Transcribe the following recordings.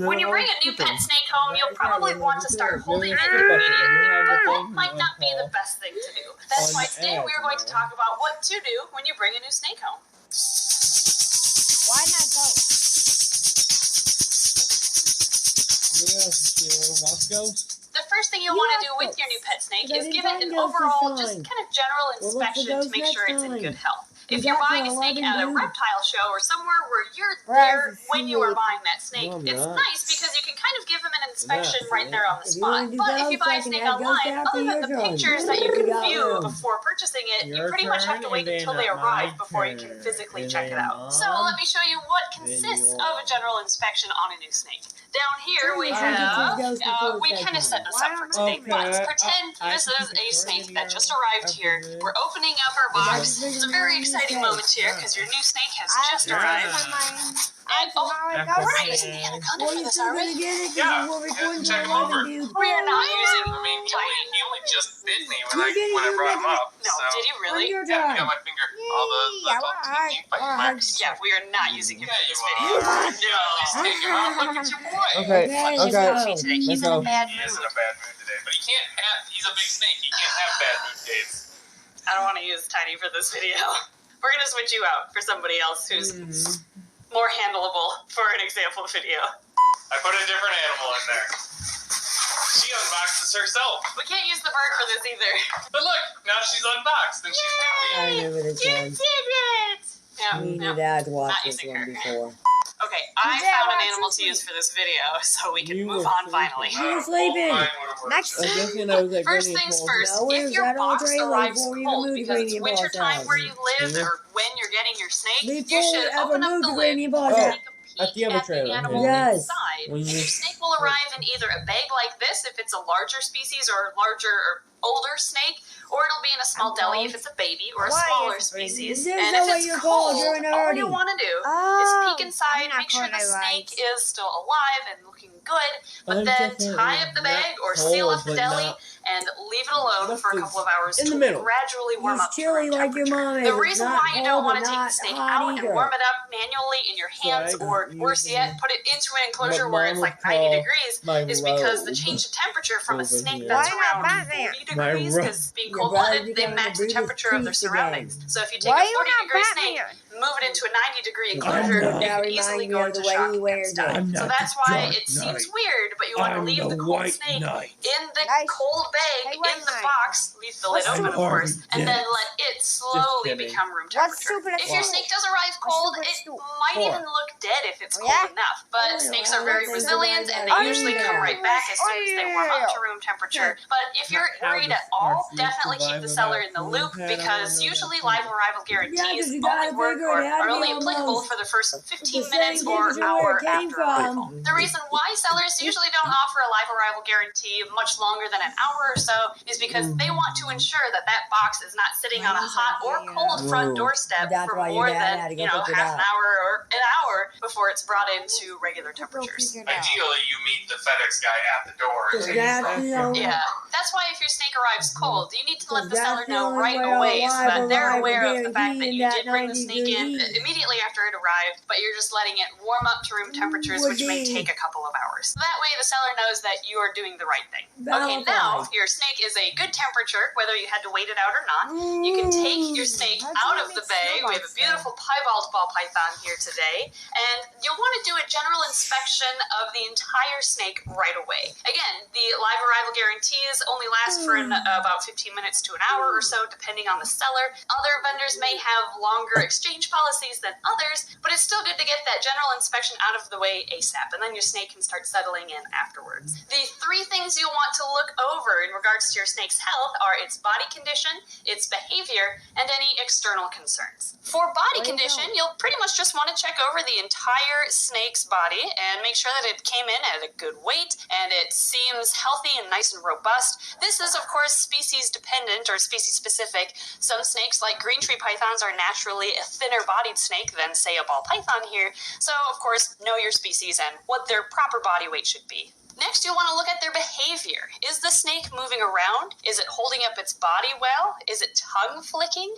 When you bring a new pet snake home, you'll probably want to start holding it immediately, but that might not be the best thing to do. That's why today we are going to talk about what to do when you bring a new snake home. Why not go? The first thing you'll want to do with your new pet snake is give it an overall, just kind of general inspection to make sure it's in good health. If you're buying a snake at a reptile show or somewhere where you're there when you are buying that snake, it's nice because you can kind of give them an inspection right there on the spot. But if you buy a snake online, other than the pictures that you can view before purchasing it, you pretty much have to wait until they arrive before you can physically check it out. So let me show you what consists of a general inspection on a new snake. Down here we have, we kind of set this up for today, but pretend this is a snake that just arrived here. We're opening up our box. It's a very exciting moment here because your new snake has just arrived. And, we're not using the anaconda for this, are we? Yeah, check him over. We are not using Tiny. He only just bit me when I brought him up. No, did he really? Yeah, he got my finger. All the little teeny bite marks. Yeah, we are not using him for this video. No. Take him out. Look at your boy. Okay. He's in a bad He is in mood. a bad mood today, but he can't have, he's a big snake. He can't have bad mood days. I don't want to use Tiny for this video. We're going to switch you out for somebody else who's more handleable for an example video. I put a different animal in there. She unboxes herself. We can't use the bird for this either. But look, now she's unboxed and she's happy. I remember this You one. did it! Me and Yeah, your dad watched Not this using one her. before. Okay, I found an animal to use for this video, so we can You move were on finally. You were sleeping. Next. I guess you know that First Granny things calls first, now, if where's your that old box trailer arrives before you cold moved to because it's Granny and winter Paul's time house? where you live Yeah. or when you're getting your snake, you Before should we ever open up moved the to lid Granny and Paul's and house. take a At peek the other at the trailer. animal Yes. inside. When you- Your snake will arrive in either a bag like this if it's a larger species or larger or older snake, or it'll be in a small deli if it's a baby or a Why smaller is it species. There's And no if way it's you're cold, cold, you're in a all hurry. you want to do is Oh, peek inside, I'm not make sure the cold, snake alright. is still alive and looking good, but I'm then definitely tie up the bag or not seal cold, up the but deli not- and leave it alone for a Nothing's couple of hours in the to middle. gradually warm He's up to chilly room like your temperature. mom is. The It's reason not why you don't cold, want but to take the not snake hot out and either. warm it up manually in your hands So I or got worse using yet, put it into an enclosure what where Mom it's would like 90 call degrees my is because the robe change in temperature from a over snake here. that's Why not around Batman? 40 My degrees, robe. because being Your cold-blooded, brother they began match to the breathe his temperature of their teeth again. surroundings. So if you take Why a you 40-degree not snake, Batman? move it into a 90-degree I'm enclosure, not. you That can easily reminds me go of into the way shock he wears against that. it. So that's why it seems weird, but you want to leave the cold snake in the Nice. cold bag Hey, wait, in the Mike. box, leave the lid What's open, of stupid? course, and then let it slowly kidding. become room What's temperature. stupid? If your snake does arrive cold, stupid? it might even look dead if it's Oh, cold yeah? enough. But Oh, snakes I are very like resilient, that. and Oh, they usually come yeah. right back as soon as they warm up to Oh, room temperature. But if you're worried at all, definitely keep the seller in the loop, because usually live arrival guarantees you gotta only work figure or it out are only almost. applicable for the first 15 The minutes same or temperature where hour it came after from. arrival. The reason why sellers usually don't offer a live arrival guarantee much longer than an hour or so is because they want to ensure that that box is not sitting on a hot or cold front doorstep That's for why your more dad had to than, go pick it half an up. hour or an hour before it's brought into regular temperatures. Ideally, you meet the FedEx guy at the door. Yeah, that's why if your snake arrives cold, you need to let the That's seller the know only right way away I'll so that they're arrive aware will of the fact that guarantee you in did that bring the snake in 90 immediately after it arrived, but you're just letting it warm up to room temperatures, which may take a couple of hours. That way the seller knows that you are doing the right thing. Okay, now your snake is a good temperature, whether you had to wait it out or not. You can take your snake out of the bag. We have a beautiful piebald ball python here today, and you'll want to do a general inspection of the entire snake right away. Again, the live arrival guarantees only last for about 15 minutes to an hour or so, depending on the seller. Other vendors may have longer exchange policies than others, but it's still good to get that general inspection out of the way ASAP, and then your snake can start settling in afterwards. The three things you'll want to look over in regards to your snake's health are its body condition, its behavior, and any external concerns. For body condition, you'll pretty much just want to check over the entire snake's body and make sure that it came in at a good weight and it seems healthy and nice and robust. This is, of course, species dependent or species specific. Some snakes, like green tree pythons, are naturally a thinner bodied snake than, say, a ball python here. So, of course, know your species and what their proper body weight should be. Next, you'll want to look at their behavior. Is the snake moving around? Is it holding up its body well? Is it tongue flicking?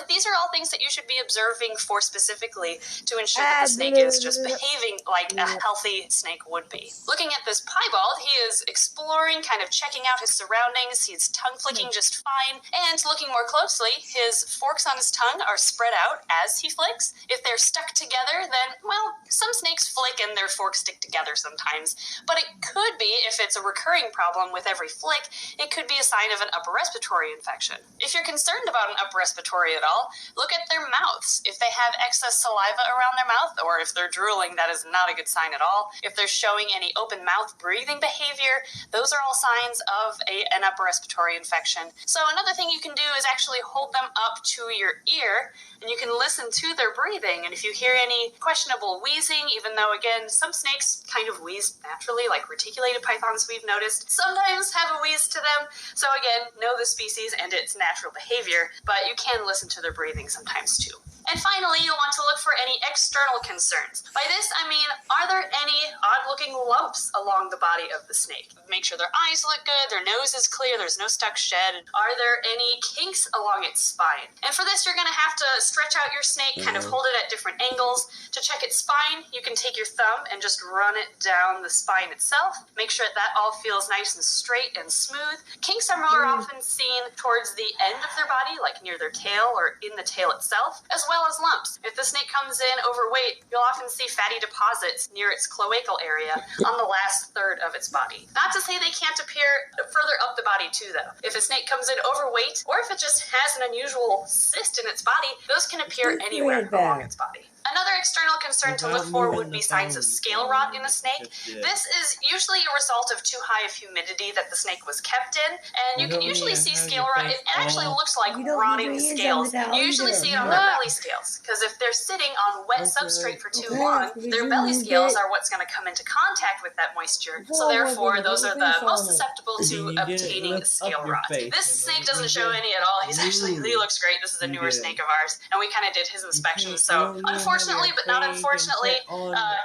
These are all things that you should be observing for specifically to ensure that the snake is just behaving like a healthy snake would be. Looking at this piebald, he is exploring, kind of checking out his surroundings. He's tongue flicking just fine. And looking more closely, his forks on his tongue are spread out as he flicks. If they're stuck together, then, well, some snakes flick and their forks stick together sometimes. But it could be, if it's a recurring problem with every flick, it could be a sign of an upper respiratory infection. If you're concerned about an upper respiratory at all, look at their mouths. If they have excess saliva around their mouth, or if they're drooling, that is not a good sign at all. If they're showing any open mouth breathing behavior, those are all signs of an upper respiratory infection. So another thing you can do is actually hold them up to your ear, and you can listen to their breathing. And if you hear any questionable wheezing, even though, again, some snakes kind of wheeze naturally, like reticulated pythons we've noticed, sometimes have a wheeze to them. So again, know the species and its natural behavior, but you can listen to their breathing sometimes too. And finally, you'll want to look for any external concerns. By this, I mean, are there any odd-looking lumps along the body of the snake? Make sure their eyes look good, their nose is clear, there's no stuck shed. Are there any kinks along its spine? And for this, you're going to have to stretch out your snake, kind of hold it at different angles. To check its spine, you can take your thumb and just run it down the spine itself. Make sure that all feels nice and straight and smooth. Kinks are more often seen towards the end of their body, like near their tail or in the tail itself, as well as lumps. If the snake comes in overweight, you'll often see fatty deposits near its cloacal area on the last third of its body. Not to say they can't appear further up the body too, though. If a snake comes in overweight, or if it just has an unusual cyst in its body, those can appear anywhere along its body. Another external concern to look for would be signs of scale rot in a snake. This is usually a result of too high of humidity that the snake was kept in, and you can usually see scale rot. It actually looks like rotting scales. You usually see it on their belly scales, because if they're sitting on wet substrate for too long, their belly scales are what's going to come into contact with that moisture, so therefore those are the most susceptible to obtaining scale rot. This snake doesn't show any at all. He looks great. This is a newer snake of ours, and we kind of did his inspection, so unfortunately, but not unfortunately,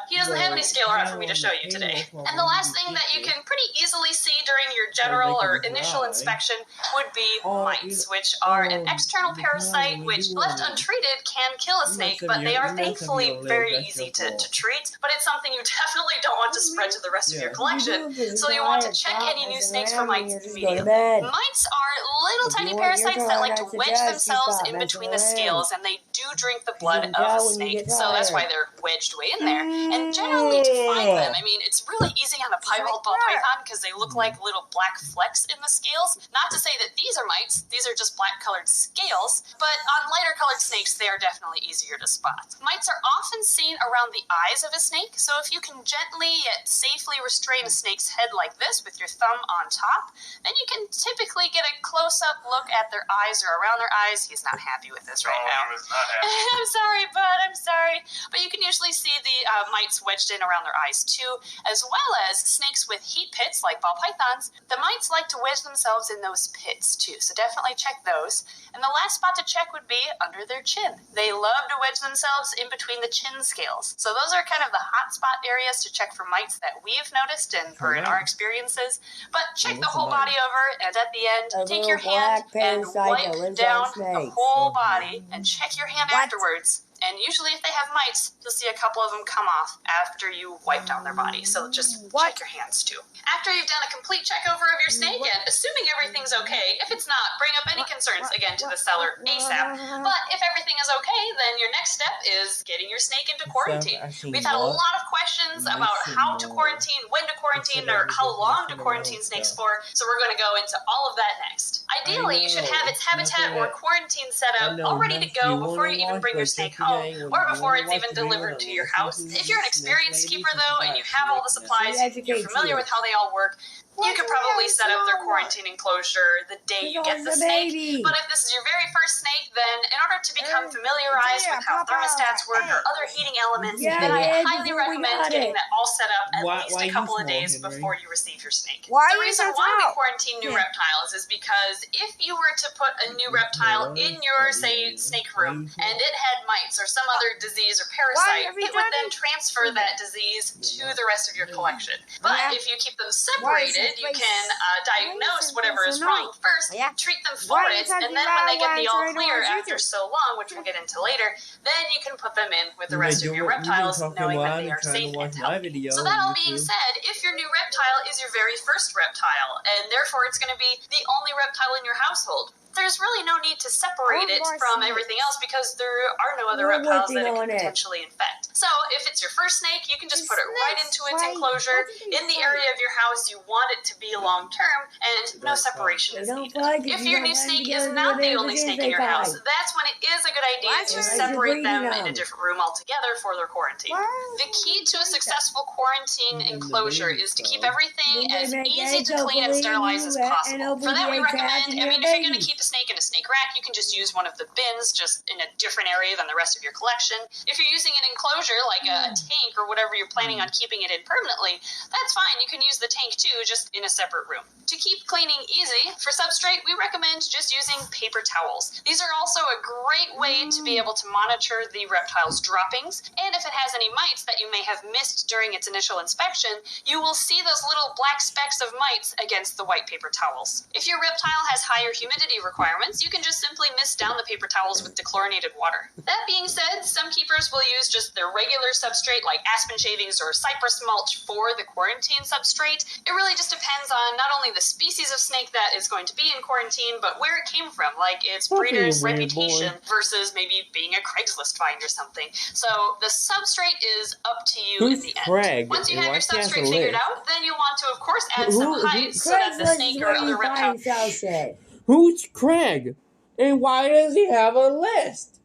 he doesn't have any scale rot for me to show you today. And the last thing that you can pretty easily see during your general or initial inspection would be mites, which are an external parasite which, left untreated, can kill a snake, but they are thankfully very easy to treat. But it's something you definitely don't want to spread to the rest of your collection, so you want to check any new snakes for mites immediately. Mites are little tiny parasites that like to wedge themselves in between the scales, and they do drink the blood of a snake, so that's why they're wedged way in there. And generally, to find them, I mean, it's really easy on a piebald ball python because they look like little black flecks in the scales. Not to say that these are mites, these are just black colored scales, but on lighter colored snakes, they are definitely easier to spot. Mites are often seen around the eyes of a snake, so if you can gently yet safely restrain a snake's head like this with your thumb on top, then you can typically get a close-up look at their eyes or around their eyes. He's not happy with this right now. He was not happy. I'm sorry, bud, I'm sorry. But you can usually see the mites wedged in around their eyes too, as well as snakes with heat pits like ball pythons. The mites like to wedge themselves in those pits too, so definitely check those. And the last spot to check would be under their chin. They love to wedge themselves in between the chin scales. So those are kind of the hot spot areas to check for mites that we've noticed or in our experiences. But check the whole body over, and at the end, take your hand and wipe down the whole body, and check your hand afterwards. And usually if they have mites, you'll see a couple of them come off after you wipe down their body. So just check your hands too. After you've done a complete check over of your snake, and assuming everything's okay, if it's not, bring up any concerns again to the seller ASAP. But if everything is okay, then your next step is getting your snake into quarantine. We've had a lot of questions about how to quarantine, when to quarantine, or how long to quarantine snakes for. So we're going to go into all of that next. Ideally, you should have its habitat or quarantine set up all ready to go before you even bring your snake home, or before it's even delivered to your house. If you're an experienced keeper, though, and you have all the supplies, you're familiar with how they all work, you could probably set up their quarantine enclosure the day you get the snake. But if this is your very first snake, then in order to become familiarized with how thermostats work or other heating elements, then I highly recommend recommend getting that all set up at least a couple of days Henry? before you receive your snake. Why The are you reason so why we tall? quarantine new reptiles is because if you were to put a new reptile in your, say, snake room, and it had mites or some other disease or parasite, every it would time then transfer that disease to the rest of your collection. But Yeah. if you keep them Why is separated, this you place- can diagnose whatever is wrong first, Yeah. treat them for Why are you it, and talking then when they about get the why all it's clear right on after YouTube? so long, which we'll get into later, then you can put them in with the rest of your reptiles, knowing that they are safe and healthy. So that all being said, if your new reptile is your very first reptile, and therefore it's going to be the only reptile in your household, there's really no need to separate it from everything else because there are no other We're reptiles that it working on can it. potentially infect. So if it's your first snake, you can just put it right into its Why- enclosure why do they in the fight? area of your house you want it to be long term, and no separation They is don't needed. fight If you your don't new fight snake together is not the together only because snake they in your house, fight. that's when it is a good idea Why to are you separate them breeding in a them? different room altogether for their quarantine. The key to a successful quarantine enclosure is to keep everything as easy to clean and sterilize as possible. For that, we recommend, if you're going to keep a snake in a snake rack, you can just use one of the bins, just in a different area than the rest of your collection. If you're using an enclosure, like a tank or whatever you're planning on keeping it in permanently, that's fine. You can use the tank too, just in a separate room. To keep cleaning easy, for substrate, we recommend just using paper towels. These are also a great way to be able to monitor the reptile's droppings, and if it has any mites that you may have missed during its initial inspection, you will see those little black specks of mites against the white paper towels. If your reptile has higher humidity requirements, you can just simply mist down the paper towels with dechlorinated water. That being said, some keepers will use just their regular substrate like aspen shavings or cypress mulch for the quarantine substrate. It really just depends on not only the species of snake that is going to be in quarantine, but where it came from, like its breeder's weird reputation boy. versus maybe being a Craigslist find or something. So the substrate is up to you in Who's the end. Craig? Once you And have why your does he have substrate a figured list? out, then you'll want to, of course, add Who- some who- height so that the Craigslist snake is or where other you reptile. find sell shit. Who's Craig? And why does he have a list?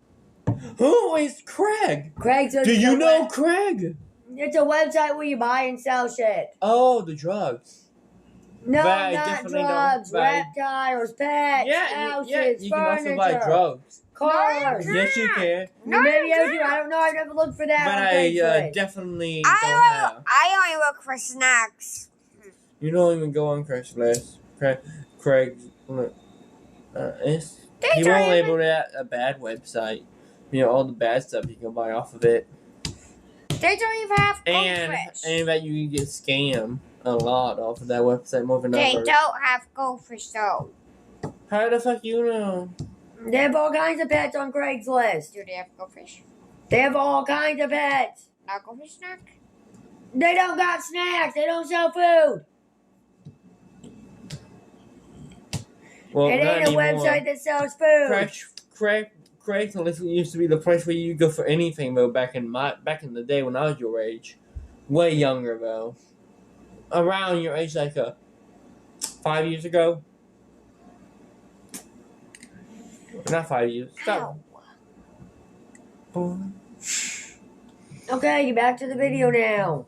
Who is Craig? Craigslist Do is you a know web- Craig? It's a website where you buy and sell shit. Oh, the drugs. No, But I not definitely don't drugs, buy- reptiles, pets, houses, you can also furniture, buy drugs. cars. Yes, you can. Maybe I do. I don't know. I've never looked for that But on I Craigslist. definitely don't have. I only look for snacks. You don't even go on Craigslist. Craig, he won't label that a bad website. You know, all the bad stuff you can buy off of it. They don't even have And that you can get scammed a lot off of that website more than They others. don't have goldfish though. How the fuck you know? They have all kinds of pets on Craigslist. Do they have goldfish? They have all kinds of pets. Not goldfish snack? They don't got snacks. They don't sell food. Well, It not ain't a anymore. website that sells food. Craigslist used to be the place where you go for anything though. Back in the day when I was your age, way younger though, around your age, like 5 years ago. Not 5 years. Stop. Okay, get back to the video now.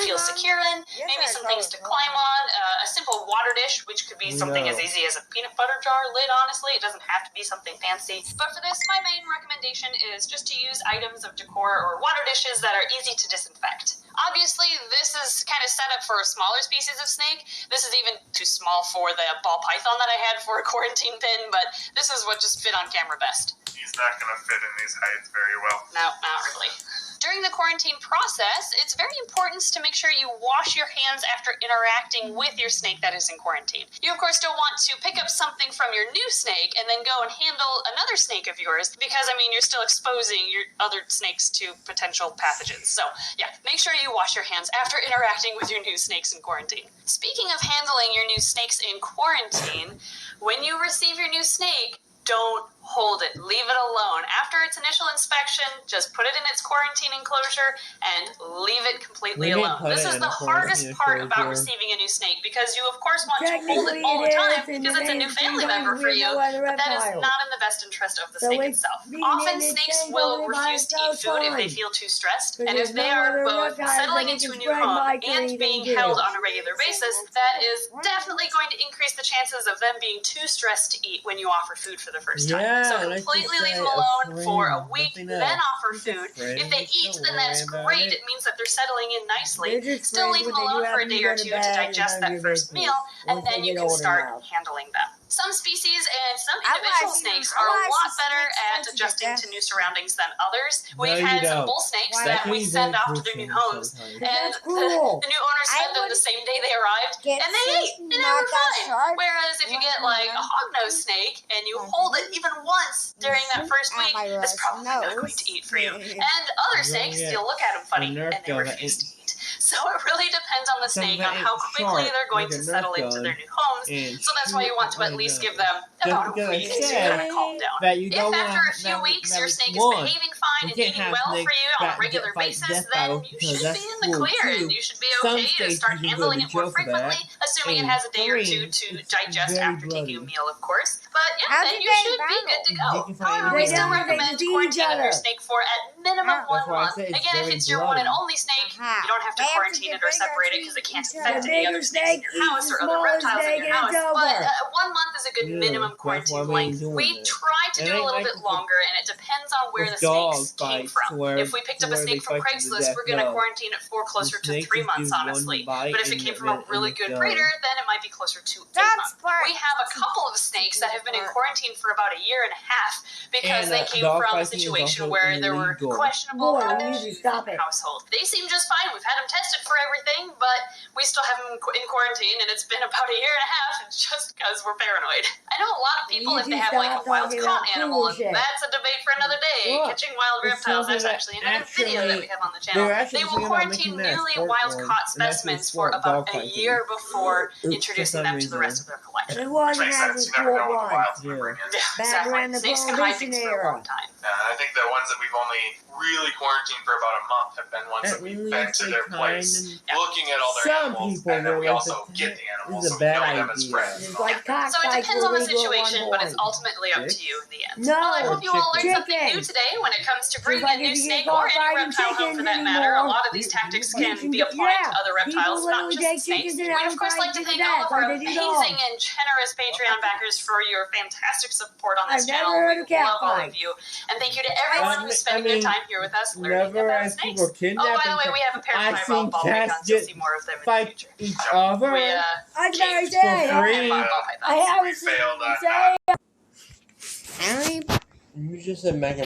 Feel secure in, maybe some things to climb on, a simple water dish, which could be something as easy as a peanut butter jar lid, honestly. It doesn't have to be something fancy. But for this, my main recommendation is just to use items of decor or water dishes that are easy to disinfect. Obviously, this is kind of set up for smaller species of snake. This is even too small for the ball python that I had for a quarantine pin, but this is what just fit on camera best. He's not going to fit in these heights very well. No, not really. During the quarantine process, it's very important to make sure you wash your hands after interacting with your snake that is in quarantine. You, of course, don't want to pick up something from your new snake and then go and handle another snake of yours because, you're still exposing your other snakes to potential pathogens. So, yeah, make sure you wash your hands after interacting with your new snakes in quarantine. Speaking of handling your new snakes in quarantine, when you receive your new snake, don't hold it. Leave it alone. After its initial inspection, just put it in its quarantine enclosure and leave it completely We didn't alone. put This it is in the a hardest quarantine part about enclosure. receiving a new snake because you, of course, want to hold it Technically all the it time is, and because it's a new family member for you, but that is not in the best interest of the So snake it's itself. being Often in its snakes tank will only by refuse to eat itself food if they fine. feel too stressed, But and there's if they no are other both reptiles settling that into can a new spread home mites or and anything being to. held on a regular basis, that is definitely going to increase the chances of them being too stressed to eat when you offer food for the first time. Yeah, So let's just completely leave say them alone for a friend, week, nothing then else. offer Just a food. friend, If they just eat, don't then that's worry about great. it. It means that they're settling in nicely. They're just Still leave friends them when they do alone for a happen to day go or to two to bed and digest none of that your first business. meal, and Once they then you get can old start enough. handling them. Some species and some I individual like snakes them. are I a like lot the better snakes at that you adjusting get to new surroundings than others. No, We've you had some don't. bull snakes Why that not? we That send can off be to their very new homes, crucial and That's the cruel. new owners I fed them the would same day they arrived, get and they snakes ate, and they not were that fine. sharp. Whereas if you get like a hognose snake and you hold it even once during that first At week, my it's probably not nose. going to eat for you. Yeah. And other You're snakes, gonna get you'll look at them funny a Nerf and they gun refuse that to eat. So it really depends on the Something snake that on how ain't quickly sharp, they're going like to a settle Nerf into their gun, new homes. and So that's why you want to at least give them Just about a because I week to said kind of calm down. that you If don't after want a few weeks that your was snake is one. behaving fine You and can't eating have well snakes for you on a that regular fight basis, death then battles you because should that's be in the cruel clear too. and you should be Some okay to states start you can go handling to it more jail for that. frequently, assuming it And has a day or two marines, to it's digest very after taking a bloody. meal, of course. But yeah, How then did you they should be good to You go. can find However, we They still don't have to recommend feed each quarantining your other. snake for at minimum That's 1 why I month. say it's Again, if very it's your one and bloody. only snake, Aha. you don't have to They have to quarantine get it or bigger separate it to because it can't each infect The any bigger other snakes in snake your house eats the or other smallest reptiles in snake your and house. it's But over. 1 month is a good Yeah, minimum that's why quarantine we ain't length. doing We it. try to It do a ain't little like bit with longer, and it depends on where the dog snakes came fights from. where If we picked up a they snake from fight to the Craigslist, death. we're going to No. quarantine it for closer to snake 3 just months, do one honestly. bite But if it and came from a then really it's good done. breeder, then it might be closer to 8 That's months. part. We have a couple of snakes that have been in quarantine for about a year and a half because And, they came dog from a fighting is situation also where there were illegal. questionable Boy, health we need to issues stop in it. the household. They seem just fine. We've had them tested for everything, but we still have them in quarantine, and it's been about a year and a half just because we're paranoid. I know a lot of people, You if they two have like a stop wild talking caught about animal, fool and shit. that's a debate for another day. Look, Catching wild it's reptiles, something that's that actually another video that we have on the channel. they're actually They will thinking about quarantine making that newly sport wild one, caught and that's specimens the for sport, about dog a fighting. year before For introducing some them to the rest of reason. their collection. It wasn't Makes like sense. the You never know court what the one. wild's gonna bring in. Yeah, Back exactly. around the Snakes can hide Prohibition things for a long era. time. I think the ones that we've only really quarantined for about a month have been ones that At we've least been to they their kind place, and looking at all their some animals, people and then we realize also that get the this animals, is so a we bad know them as idea. friends. It's like So it cockfights depends were on the legal at situation, one but it's point. ultimately up to you in the end. No, Well, I hope you all learned chicken. something new today when it comes to bringing like a new if you snake get or caught any fighting reptile home for chickens that matter. A anymore, lot of these tactics you can can be get- applied yeah, to other people reptiles, not literally just take snakes. chickens and We'd have of course them like to fight thank to all of death our like they do amazing dogs. and generous Patreon backers for your fantastic support on this I've never channel. heard We of cat love all fight. of you. And thank you to everyone who's spending their time here with us learning never about as snakes. people Oh, by the kidnapping way, we have a pair of I've fireball seen ball cats pythons. You'll get see more of them in the fight future. each other. We, I was came gonna for say, free. ball I pythons. haven't We seen failed you at say You just said mega.